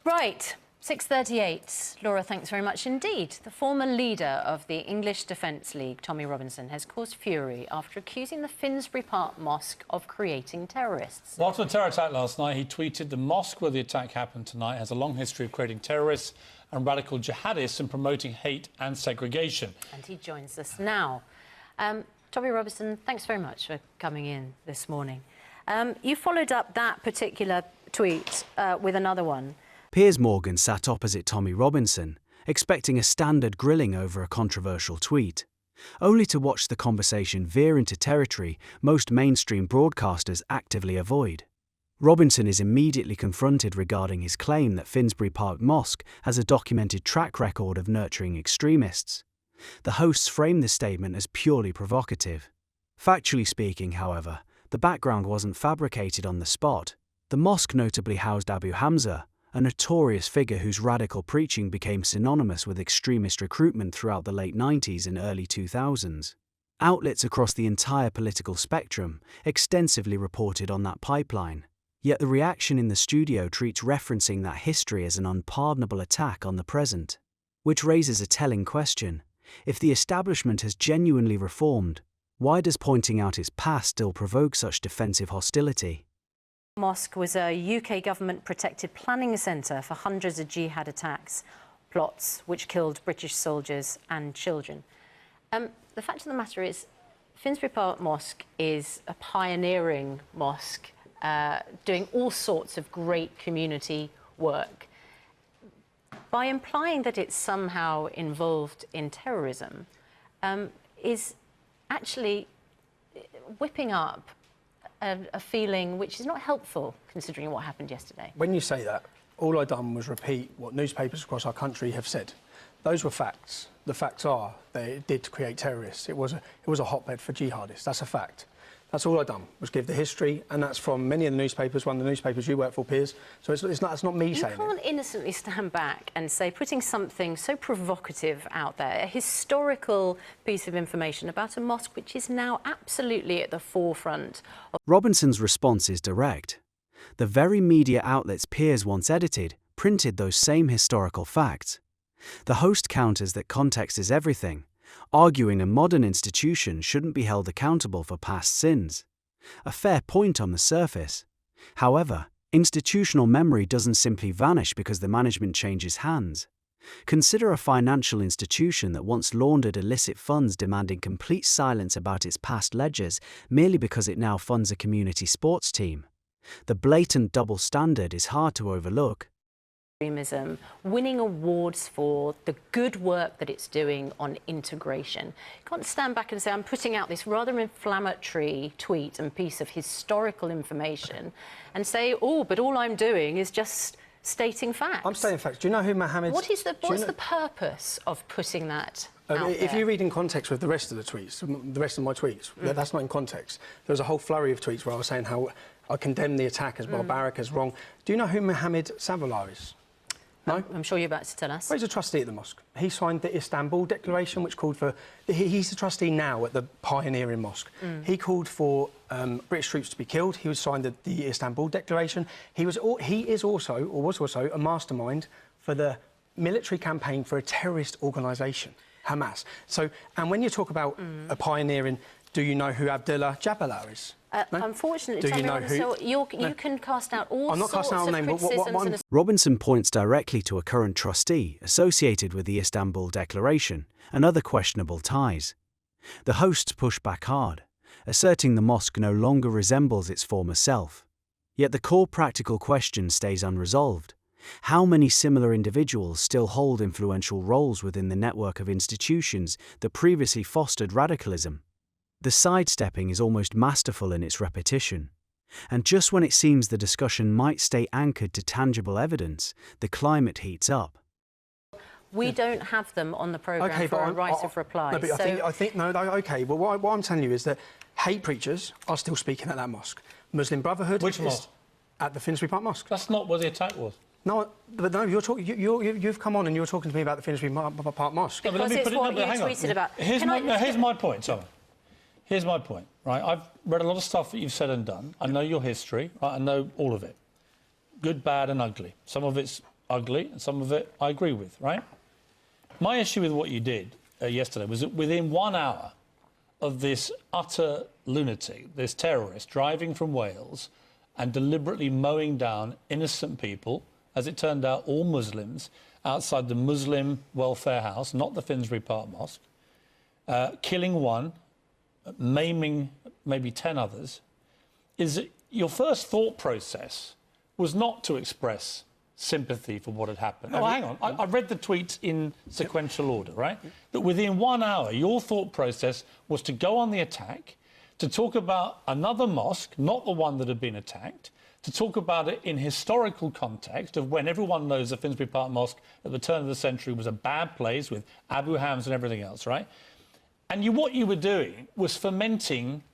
Right, 6:38. Laura, thanks very much indeed. The former leader of the English Defence League, Tommy Robinson, has caused fury after accusing the Finsbury Park Mosque of creating terrorists. Well, after the terror attack last night, he tweeted, "The mosque where the attack happened tonight has a long history of creating terrorists and radical jihadists and promoting hate and segregation." And he joins us now. Tommy Robinson, thanks very much for coming in this morning. You followed up that particular tweet with another one. Piers Morgan sat opposite Tommy Robinson, expecting a standard grilling over a controversial tweet, only to watch the conversation veer into territory most mainstream broadcasters actively avoid. Robinson is immediately confronted regarding his claim that Finsbury Park Mosque has a documented track record of nurturing extremists. The hosts frame the statement as purely provocative. Factually speaking, however, the background wasn't fabricated on the spot. The mosque notably housed Abu Hamza, a notorious figure whose radical preaching became synonymous with extremist recruitment throughout the late 90s and early 2000s. Outlets across the entire political spectrum extensively reported on that pipeline. Yet the reaction in the studio treats referencing that history as an unpardonable attack on the present. Which raises a telling question. If the establishment has genuinely reformed, why does pointing out its past still provoke such defensive hostility? Mosque was a UK government-protected planning centre for hundreds of jihad attacks, plots which killed British soldiers and children. The fact of the matter is, Finsbury Park Mosque is a pioneering mosque doing all sorts of great community work. By implying that it's somehow involved in terrorism, is actually whipping up a feeling which is not helpful, considering what happened yesterday. When you say that, all I've done was repeat what newspapers across our country have said. Those were facts. The facts are that it did create terrorists. It was a hotbed for jihadists. That's a fact. That's all I've done, was give the history, and that's from many of the newspapers, one of the newspapers you work for, Piers. So it's not me saying it. You can't innocently stand back and say, putting something so provocative out there, a historical piece of information about a mosque which is now absolutely at the forefront. Robinson's response is direct. The very media outlets Piers once edited printed those same historical facts. The host counters that context is everything, arguing a modern institution shouldn't be held accountable for past sins. A fair point on the surface. However, institutional memory doesn't simply vanish because the management changes hands. Consider a financial institution that once laundered illicit funds demanding complete silence about its past ledgers merely because it now funds a community sports team. The blatant double standard is hard to overlook. Extremism, winning awards for the good work that it's doing on integration. You can't stand back and say, I'm putting out this rather inflammatory tweet and piece of historical information and say, oh, but all I'm doing is just stating facts. I'm stating facts. Do you know who Mohammed... What's the purpose of putting that out if there? you read in context with the rest of the tweets, the rest of my tweets, that's not in context. There was a whole flurry of tweets where I was saying how I condemn the attack as barbaric, as wrong. Do you know who Mohammed Savilar is? No? I'm sure you're about to tell us. Well, he's a trustee at the mosque. He signed the Istanbul Declaration, which called for... He's the trustee now at the pioneering mosque. He called for British troops to be killed. He signed the Istanbul Declaration. He was also a mastermind for the military campaign for a terrorist organisation, Hamas. So, and when you talk about a pioneering, do you know who Abdullah Jabbar is? No? Unfortunately, you can cast out all sorts of criticisms. Robinson points directly to a current trustee associated with the Istanbul Declaration and other questionable ties. The hosts push back hard, asserting the mosque no longer resembles its former self. Yet the core practical question stays unresolved. How many similar individuals still hold influential roles within the network of institutions that previously fostered radicalism? The sidestepping is almost masterful in its repetition. And just when it seems the discussion might stay anchored to tangible evidence, the climate heats up. We don't have them on the programme for a right of reply. No, but OK. Well, what I'm telling you is that hate preachers are still speaking at that mosque. Muslim Brotherhood Which mosque? At the Finsbury Park Mosque. That's not where the attack was. No, but no, you've come on and you're talking to me about the Finsbury Park Mosque. Because it's what you tweeted about. Here's my point, Tommy. Here's my point, right? I've read a lot of stuff that you've said and done. I know your history, right? I know all of it. Good, bad and ugly. Some of it's ugly, and some of it I agree with, right? My issue with what you did yesterday was that within 1 hour of this utter lunatic, this terrorist, driving from Wales and deliberately mowing down innocent people, as it turned out all Muslims, outside the Muslim Welfare House, not the Finsbury Park Mosque, killing one, maiming maybe 10 others, is that your first thought process was not to express sympathy for what had happened. Oh, hang on. I read the tweets in sequential order, right? That within 1 hour, your thought process was to go on the attack, to talk about another mosque, not the one that had been attacked, to talk about it in historical context of when everyone knows the Finsbury Park Mosque at the turn of the century was a bad place with Abu Hams and everything else, right? And what you were doing was fomenting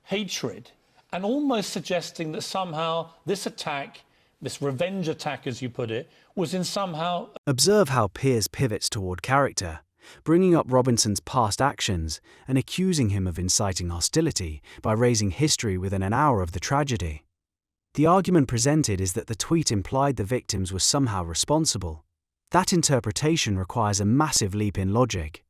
hatred and almost suggesting that somehow this attack, this revenge attack, as you put it, was in somehow... Observe how Piers pivots toward character, bringing up Robinson's past actions and accusing him of inciting hostility by raising history within an hour of the tragedy. The argument presented is that the tweet implied the victims were somehow responsible. That interpretation requires a massive leap in logic,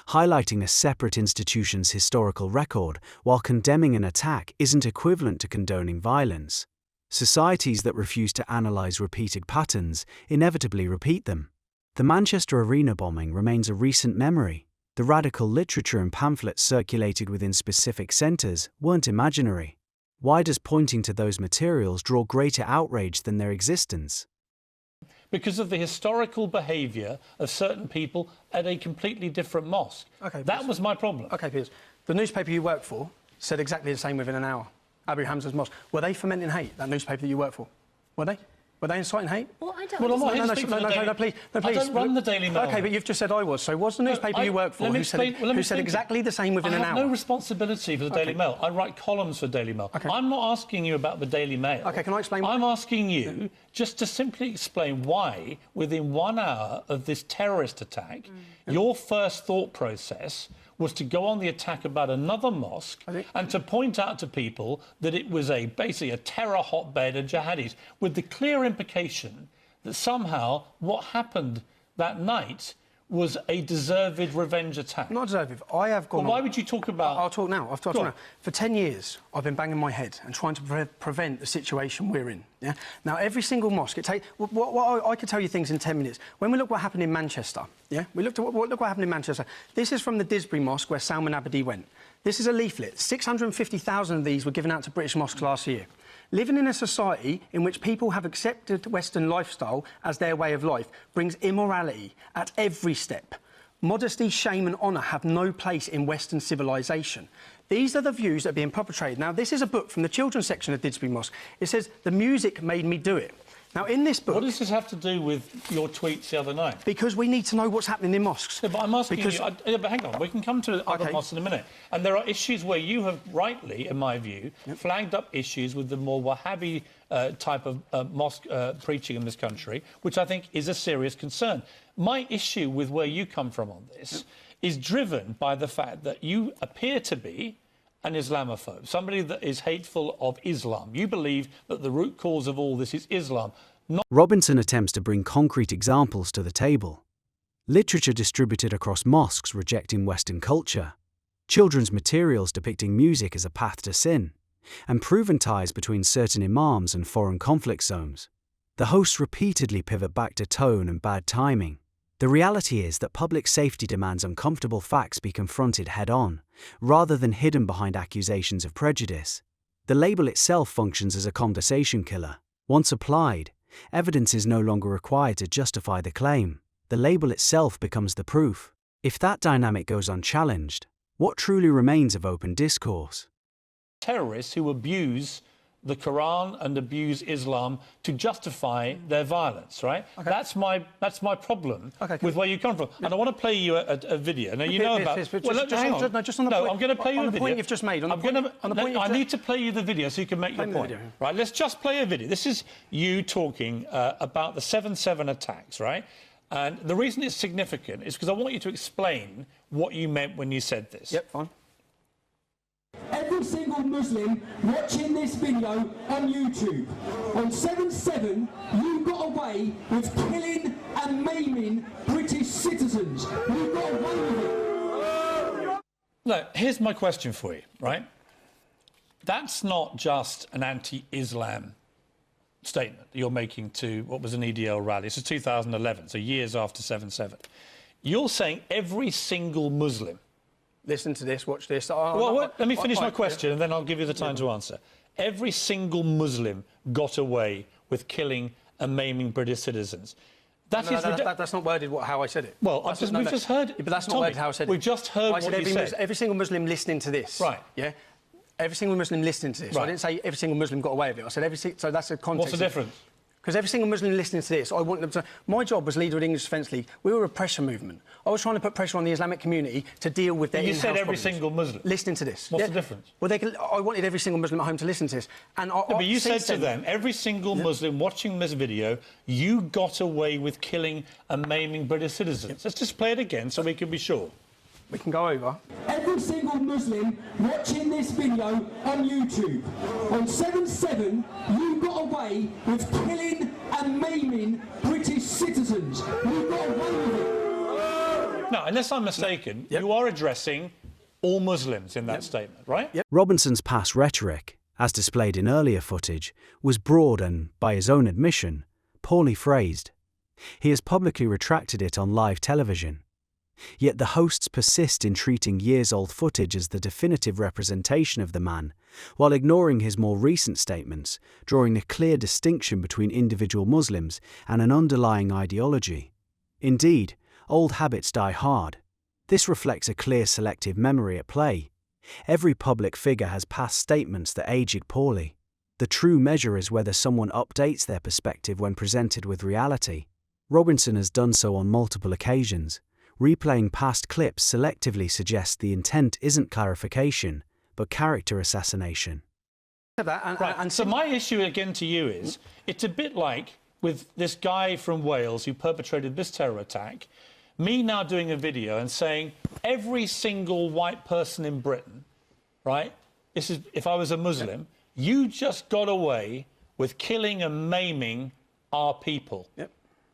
highlighting a separate institution's historical record while condemning an attack isn't equivalent to condoning violence. Societies that refuse to analyse repeated patterns inevitably repeat them. The Manchester Arena bombing remains a recent memory. The radical literature and pamphlets circulated within specific centres weren't imaginary. Why does pointing to those materials draw greater outrage than their existence? Because of the historical behaviour of certain people at a completely different mosque. Okay, that was my problem. OK, Piers. The newspaper you work for said exactly the same within an hour. Abu Hamza's mosque. Were they fomenting hate, that newspaper that you work for? Were they? Were they inciting hate? Well, I don't... Well, I'm not here to no, speak for the Daily... please. I don't run the Daily Mail. OK, but you've just said I was. So was the newspaper you work for who said exactly the same within an hour? I have no responsibility for the Daily Mail. I write columns for Daily Mail. Okay. I'm not asking you about the Daily Mail. OK, can I explain? I'm asking you just to simply explain why, within 1 hour of this terrorist attack, your first thought process was to go on the attack about another mosque and to point out to people that it was basically a terror hotbed of jihadis, with the clear implication that somehow what happened that night was a deserved revenge attack. Not deserved. I have gone... Well, why would you talk about... I'll talk now. I'll talk now. For 10 years, I've been banging my head and trying to prevent the situation we're in. Yeah. Now, every single mosque... I could tell you things in 10 minutes. When we look what happened in Manchester, yeah? Look what happened in Manchester. This is from the Disbury Mosque, where Salman Abedi went. This is a leaflet. 650,000 of these were given out to British mosques last year. Living in a society in which people have accepted Western lifestyle as their way of life brings immorality at every step. Modesty, shame and honour have no place in Western civilisation. These are the views that are being perpetrated. Now, this is a book from the children's section of Disbury Mosque. It says, "The music made me do it." Now, in this book... What does this have to do with your tweets the other night? Because we need to know what's happening in mosques. Yeah, but I'm asking you... but hang on, we can come to other mosques in a minute. And there are issues where you have rightly, in my view, flagged up issues with the more Wahhabi type of mosque preaching in this country, which I think is a serious concern. My issue with where you come from on this is driven by the fact that you appear to be an Islamophobe, somebody that is hateful of Islam. You believe that the root cause of all this is Islam. Robinson attempts to bring concrete examples to the table. Literature distributed across mosques rejecting Western culture, children's materials depicting music as a path to sin, and proven ties between certain imams and foreign conflict zones. The hosts repeatedly pivot back to tone and bad timing. The reality is that public safety demands uncomfortable facts be confronted head-on, rather than hidden behind accusations of prejudice. The label itself functions as a conversation killer. Once applied, evidence is no longer required to justify the claim. The label itself becomes the proof. If that dynamic goes unchallenged, what truly remains of open discourse? Terrorists who abuse the Quran and abuse Islam to justify their violence, right? Okay. That's my problem with where you come from. And I want to play you a video. Now, you know about... Just on the point... I'm going to play you a video. On the point you've just made. I need to play you the video so you can make your point. Right, let's just play a video. This is you talking about the 7/7 attacks, right? And the reason it's significant is because I want you to explain what you meant when you said this. Yep, fine. every single Muslim watching this video on YouTube. On 7/7, you got away with killing and maiming British citizens. You got away with it. Look, here's my question for you, right? That's not just an anti-Islam statement that you're making to what was an EDL rally. This is 2011, so years after 7/7. You're saying every single Muslim... Listen to this, watch this. Let me finish my question and then I'll give you the time to answer. Every single Muslim got away with killing and maiming British citizens. That's not worded how I said it. Well, we've just heard... Yeah, but that's not Tommy, worded how I said it. We've just heard what you said. Every single Muslim listening to this. Right. Yeah? Every single Muslim listening to this. Right. I didn't say every single Muslim got away with it. I said so that's a context. What's the difference? Because every single Muslim listening to this, I want them to... My job as leader of the English Defence League, we were a pressure movement. I was trying to put pressure on the Islamic community to deal with their You in-house said every problems. single Muslim. Listening to this. What's the difference? Well, I wanted every single Muslim at home to listen to this. And but you said to them, every single Muslim watching this video, you got away with killing and maiming British citizens. Let's just play it again so we can be sure. We can go over. Every single Muslim watching this video on YouTube. On 7/7, you got away with killing and maiming British citizens. You got away with it. Now, unless I'm mistaken, you are addressing all Muslims in that statement, right? Yep. Robinson's past rhetoric, as displayed in earlier footage, was broad and, by his own admission, poorly phrased. He has publicly retracted it on live television. Yet the hosts persist in treating years-old footage as the definitive representation of the man, while ignoring his more recent statements, drawing a clear distinction between individual Muslims and an underlying ideology. Indeed, old habits die hard. This reflects a clear selective memory at play. Every public figure has past statements that aged poorly. The true measure is whether someone updates their perspective when presented with reality. Robinson has done so on multiple occasions. Replaying past clips selectively suggests the intent isn't clarification, but character assassination. So my issue again to you is, it's a bit like with this guy from Wales who perpetrated this terror attack, me now doing a video and saying every single white person in Britain, right, this is if I was a Muslim, you just got away with killing and maiming our people.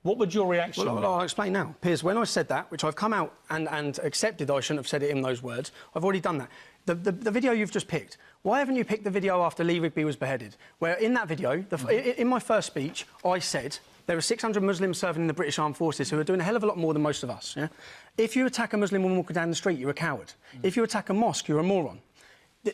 What would your reaction be? Well, I'll explain now. Piers, when I said that, which I've come out and accepted that I shouldn't have said it in those words, I've already done that. The video you've just picked, why haven't you picked the video after Lee Rigby was beheaded? Where in that video, in my first speech, I said there are 600 Muslims serving in the British Armed Forces who are doing a hell of a lot more than most of us. Yeah? If you attack a Muslim woman walking down the street, you're a coward. If you attack a mosque, you're a moron.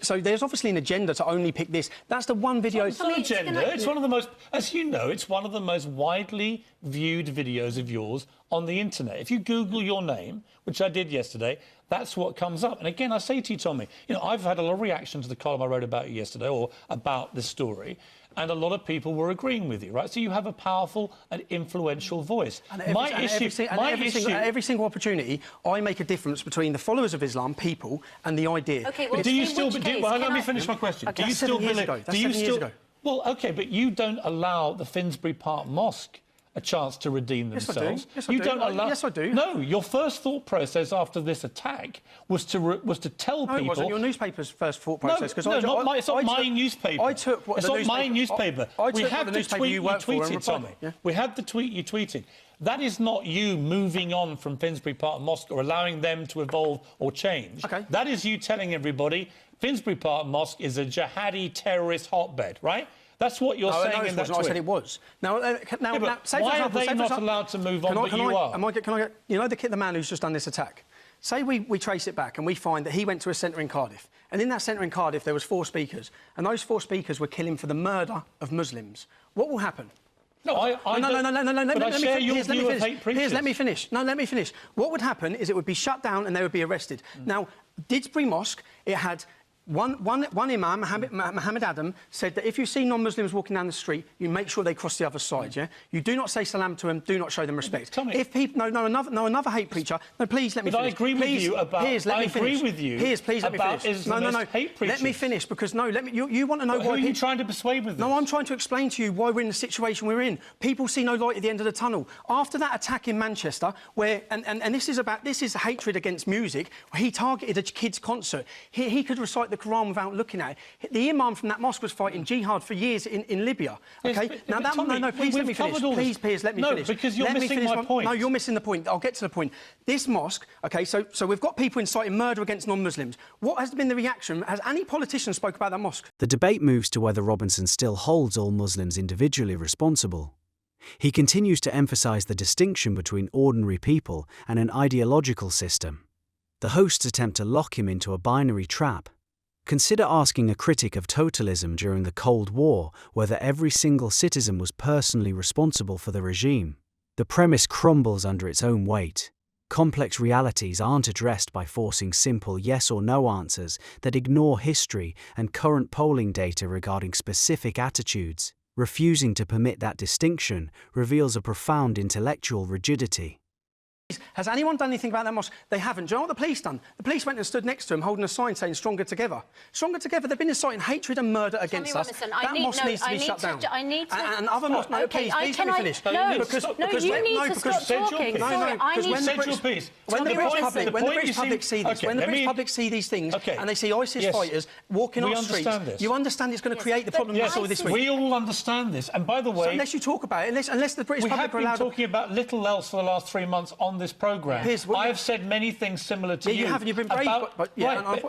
So there's obviously an agenda to only pick this. That's the one video... It's not an agenda. It's one of the most... As you know, it's one of the most widely viewed videos of yours on the internet. If you Google your name, which I did yesterday, that's what comes up. And again, I say to you, Tommy, you know, I've had a lot of reaction to the column I wrote about you yesterday, or about this story, and a lot of people were agreeing with you, right? So you have a powerful and influential voice. And every single opportunity, I make a difference between the followers of Islam, people, and the idea. OK, well, do you still... let me finish my question. Okay, do you still believe... That's 7 years ago. Well, OK, but you don't allow the Finsbury Park Mosque a chance to redeem themselves. Yes, I do. Yes, I do. No, your first thought process after this attack was to tell people... No, it wasn't your newspaper's first thought process. It's not my newspaper. I took what it's the not my newspaper. We had the newspaper you worked for and Tommy. Yeah? We had the tweet you tweeted. That is not you moving on from Finsbury Park Mosque or allowing them to evolve or change. OK. That is you telling everybody Finsbury Park Mosque is a jihadi terrorist hotbed, right? That's what you're saying in that tweet. I said it was. Now, say why for example, are they not allowed to move on, but you are? You know the man who's just done this attack? Say we trace it back and we find that he went to a centre in Cardiff, and in that centre in Cardiff there was 4 speakers, and those 4 speakers were killing for the murder of Muslims. What will happen? No, Let me finish. No, let me finish. What would happen is it would be shut down and they would be arrested. Now, Didsbury Mosque, it had... One imam, Muhammad Adam, said that if you see non-Muslims walking down the street, you make sure they cross the other side, yeah? You do not say salam to them, do not show them respect. Tommy. If people... another hate preacher... No, please, let me finish. I agree with you about... Piers, let me finish. I agree with you Piers, please, let me finish. Islamist hate preachers. Let me finish, because, you want to know why... Who are you trying to persuade with this? No, I'm trying to explain to you why we're in the situation we're in. People see no light at the end of the tunnel. After that attack in Manchester, where... And this is hatred against music, where he targeted a kid's concert. He could recite the Quran without looking at it. The imam from that mosque was fighting jihad for years in Libya. Okay? Yes, now, that, Tommy, no, please let me finish. Please, Piers, let me finish. No, because you're let missing my point. No, you're missing the point. I'll get to the point. This mosque, okay, so we've got people inciting murder against non-Muslims. What has been the reaction? Has any politician spoke about that mosque? The debate moves to whether Robinson still holds all Muslims individually responsible. He continues to emphasize the distinction between ordinary people and an ideological system. The hosts attempt to lock him into a binary trap. Consider asking a critic of totalism during the Cold War whether every single citizen was personally responsible for the regime. The premise crumbles under its own weight. Complex realities aren't addressed by forcing simple yes or no answers that ignore history and current polling data regarding specific attitudes. Refusing to permit that distinction reveals a profound intellectual rigidity. Has anyone done anything about that mosque? They haven't. Do you know what the police done? The police went and stood next to him holding a sign saying "Stronger Together." Stronger Together. They've been inciting hatred and murder against us. That mosque needs to be shut down. And other mosques. No, okay, please let me finish. No, you need to stop talking. No, because when the British public see this, when the British public see these things and they see ISIS fighters walking on streets, you understand it's going to create the problem we saw this week. We all understand this. And by the way, unless you talk about it, unless the British public are allowed, we have been talking about little else for the last 3 months on this programme. I have said many things similar to you. You have. You've been brave.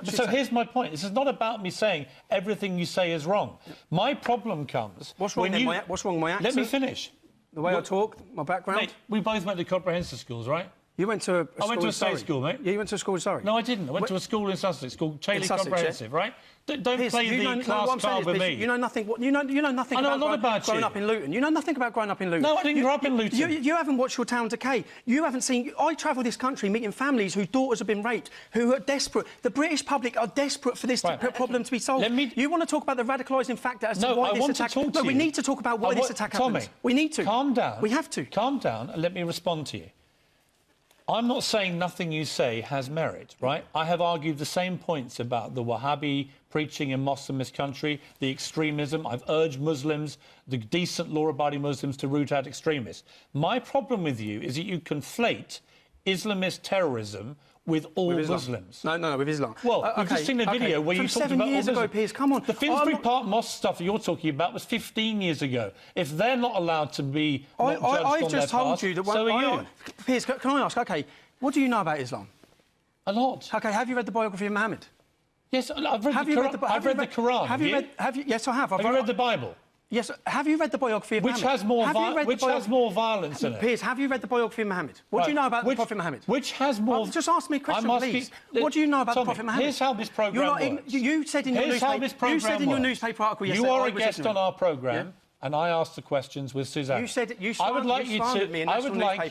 So here's my point. This is not about me saying everything you say is wrong. My problem comes. What's wrong? What's wrong with my accent? Let me finish. The way I talk, my background. Mate, we both went to comprehensive schools, right? You went to a school I went to a state school, mate. Yeah, you went to a school in Surrey. No, I didn't. I went to a school in Sussex called Chailey Comprehensive, right? Don't Piers, play the class card with me. You know nothing. You know nothing about growing up in Luton. You know nothing about growing up in Luton. No, I didn't grow up in Luton. You haven't watched your town decay. You haven't seen. I travel this country meeting families whose daughters have been raped, who are desperate. The British public are desperate for this problem to be solved. You want to talk about the radicalising factor as to why this attack? No, we need to talk about why this attack happens. We need to. Calm down. We have to. Calm down and let me respond to you. I'm not saying nothing you say has merit, right? I have argued the same points about the Wahhabi preaching in mosques in this country, the extremism. I've urged Muslims, the decent law-abiding Muslims, to root out extremists. My problem with you is that you conflate Islamist terrorism with all Muslims. No, with Islam. Well, we've just seen a video where you talked about 7 years ago, Piers, come on. The Finsbury Park Mosque stuff you're talking about was 15 years ago. If they're not allowed to be I've just told you that. So are you. Piers, can I ask? Okay, what do you know about Islam? A lot. Okay, have you read the biography of Muhammad? Yes, I've read the Quran. I've read the Quran. Yes, I have. Have you read the Bible? Yes. Have you read the biography of Muhammad? Which has more violence in it? Piers, have you read the biography of Muhammad? What do you know about the Prophet Muhammad? Which has more... Just ask me a question, please. What do you know about the Prophet Muhammad? Here's how this programme works. You said in your newspaper article yesterday... You are a guest on our programme, and I asked the questions with Suzanne. I would like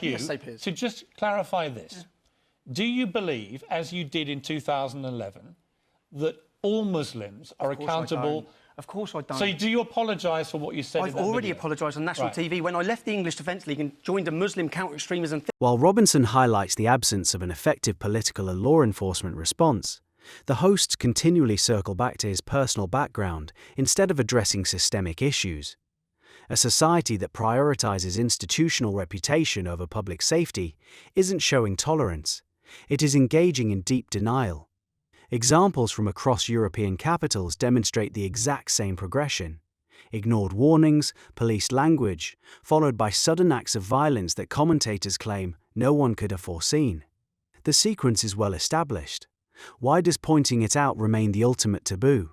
you to just clarify this. Do you believe, as you did in 2011, that all Muslims are accountable... Of course I don't. So do you apologise for what you said? I've already apologised on national TV when I left the English Defence League and joined a Muslim counter-extremism... While Robinson highlights the absence of an effective political and law enforcement response, the hosts continually circle back to his personal background instead of addressing systemic issues. A society that prioritises institutional reputation over public safety isn't showing tolerance. It is engaging in deep denial. Examples from across European capitals demonstrate the exact same progression. Ignored warnings, policed language, followed by sudden acts of violence that commentators claim no one could have foreseen. The sequence is well established. Why does pointing it out remain the ultimate taboo?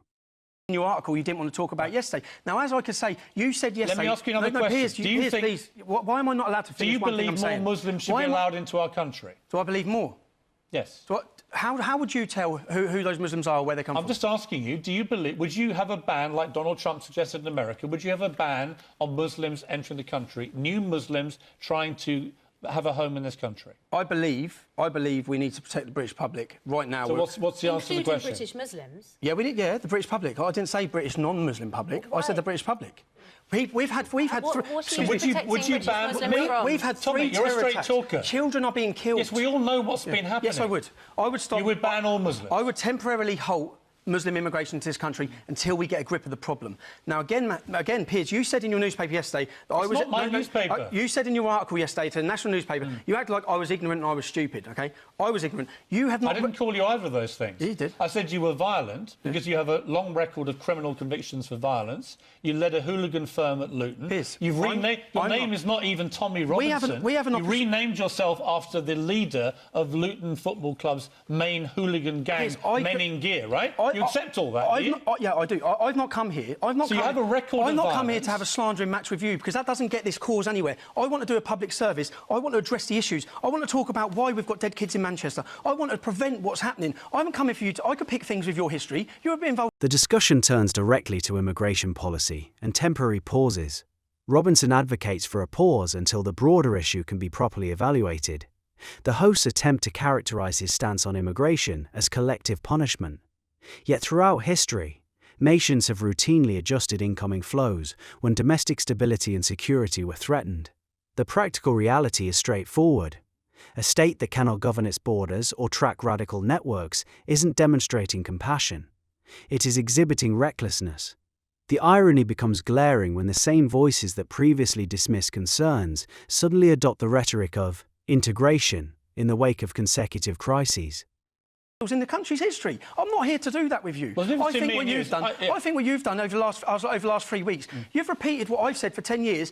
In your article you didn't want to talk about yesterday. Now, as I could say, you said yesterday... Let me ask you another question. Piers, please, why am I not allowed to finish one thing I'm saying? Do you believe more Muslims should be allowed into our country? Do I believe more? Yes. How would you tell who those Muslims are or where they come from? I'm just asking you, would you have a ban, like Donald Trump suggested in America, would you have a ban on Muslims entering the country, new Muslims trying to have a home in this country? I believe we need to protect the British public right now. So what's the answer to the question? British Muslims? Yeah, the British public. I didn't say British non-Muslim public. I said the British public. We've had three terror attacks. Talker. Children are being killed. Yes, we all know what's been happening. Yes, I would. I would stop. You would ban all Muslims. I would temporarily halt Muslim immigration to this country until we get a grip of the problem. Now, again, Piers, you said in your newspaper yesterday that I was... It's not my newspaper. You said in your article yesterday to the national newspaper, you acted like I was ignorant and I was stupid, OK? I was ignorant. You have not... I didn't call you either of those things. You did. I said you were violent because you have a long record of criminal convictions for violence. You led a hooligan firm at Luton. Piers, Your name is not even Tommy Robinson. You renamed yourself after the leader of Luton Football Club's main hooligan gang, Piers, Men in Gear, right? You accept all that, do you? Yeah, I do. I've not come here. So you have a record I've of not come here violence. to have a slandering match with you because that doesn't get this cause anywhere. I want to do a public service. I want to address the issues. I want to talk about why we've got dead kids in Manchester. I want to prevent what's happening. I haven't come here for you to... I could pick things with your history. You're a bit involved... The discussion turns directly to immigration policy and temporary pauses. Robinson advocates for a pause until the broader issue can be properly evaluated. The hosts attempt to characterize his stance on immigration as collective punishment. Yet throughout history, nations have routinely adjusted incoming flows when domestic stability and security were threatened. The practical reality is straightforward. A state that cannot govern its borders or track radical networks isn't demonstrating compassion. It is exhibiting recklessness. The irony becomes glaring when the same voices that previously dismissed concerns suddenly adopt the rhetoric of integration in the wake of consecutive crises. in the country's history. I'm not here to do that with you. Well, I think what you've done over the last 3 weeks, you've repeated what I've said for 10 years,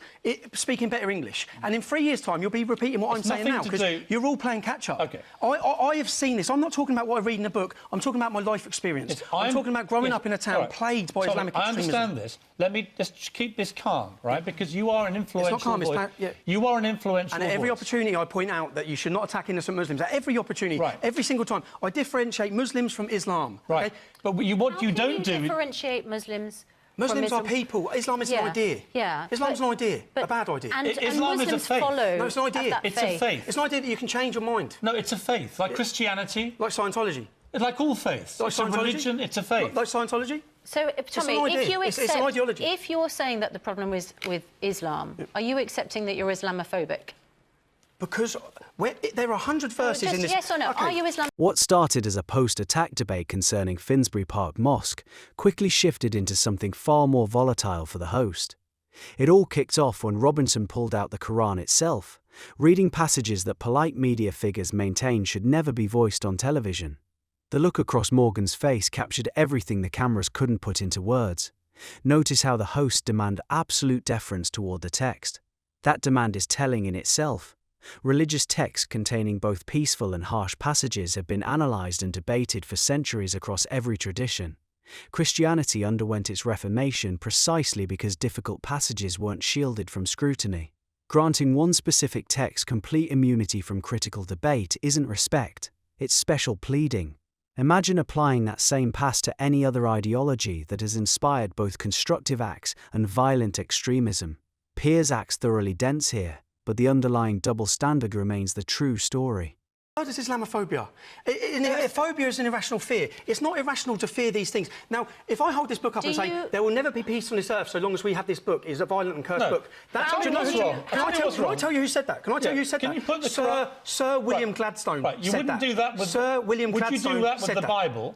speaking better English. And in 3 years' time, you'll be repeating what I'm saying now, because you're all playing catch-up. Okay. I have seen this. I'm not talking about what I read in a book. I'm talking about my life experience. I'm talking about growing up in a town plagued by Islamic extremism. I understand this. Let me just keep this calm, right? Because you are an influential voice. You are an influential voice. And at every voice. opportunity, I point out that you should not attack innocent Muslims. At every opportunity, every single time, I differentiate Muslims from Islam. Right. Okay? But what you don't do... differentiate Muslims Muslims from are people. Islam is an idea. Yeah. Islam's an idea, a bad idea. Islam is a faith. No, it's an idea. It's a faith. It's an idea that you can change your mind. No, it's a faith, like Christianity. Like Scientology. It's like all faiths. Like it's a religion, it's a faith. Like Scientology? So, Tommy, if you accept... It's an ideology. If you're saying that the problem is with Islam, are you accepting that you're Islamophobic? Because there are 100 verses in this... Yes or no? Okay. Are you Islam... What started as a post-attack debate concerning Finsbury Park Mosque quickly shifted into something far more volatile for the host. It all kicked off when Robinson pulled out the Quran itself, reading passages that polite media figures maintain should never be voiced on television. The look across Morgan's face captured everything the cameras couldn't put into words. Notice how the hosts demand absolute deference toward the text. That demand is telling in itself. Religious texts containing both peaceful and harsh passages have been analysed and debated for centuries across every tradition. Christianity underwent its reformation precisely because difficult passages weren't shielded from scrutiny. Granting one specific text complete immunity from critical debate isn't respect, it's special pleading. Imagine applying that same pass to any other ideology that has inspired both constructive acts and violent extremism. Piers acts thoroughly dense here, but the underlying double standard remains the true story. How does Islamophobia? Phobia is an irrational fear. It's not irrational to fear these things. Now, if I hold this book up and say, there will never be peace on this earth so long as we have this book, it's a violent and cursed book. Can I tell you who said that? Can I tell you who said that? Sir William Gladstone said that. You wouldn't do that with... Sir William Gladstone would you do that with the Bible?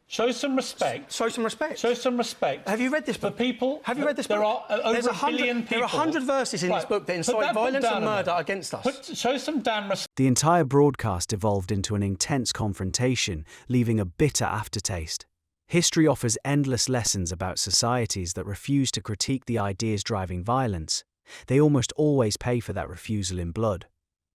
Show some respect. Show some respect. Show some respect. Have you read this book? For people... Have you read this book? There are over a billion people... There are 100 verses in this book that incite violence and murder against us. Show some damn respect. The entire broadcast evolved into an intense confrontation, leaving a bitter aftertaste. History offers endless lessons about societies that refuse to critique the ideas driving violence. They almost always pay for that refusal in blood.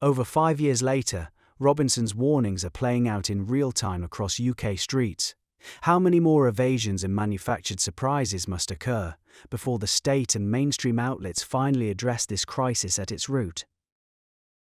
Over 5 years later, Robinson's warnings are playing out in real time across UK streets. How many more evasions and manufactured surprises must occur before the state and mainstream outlets finally address this crisis at its root?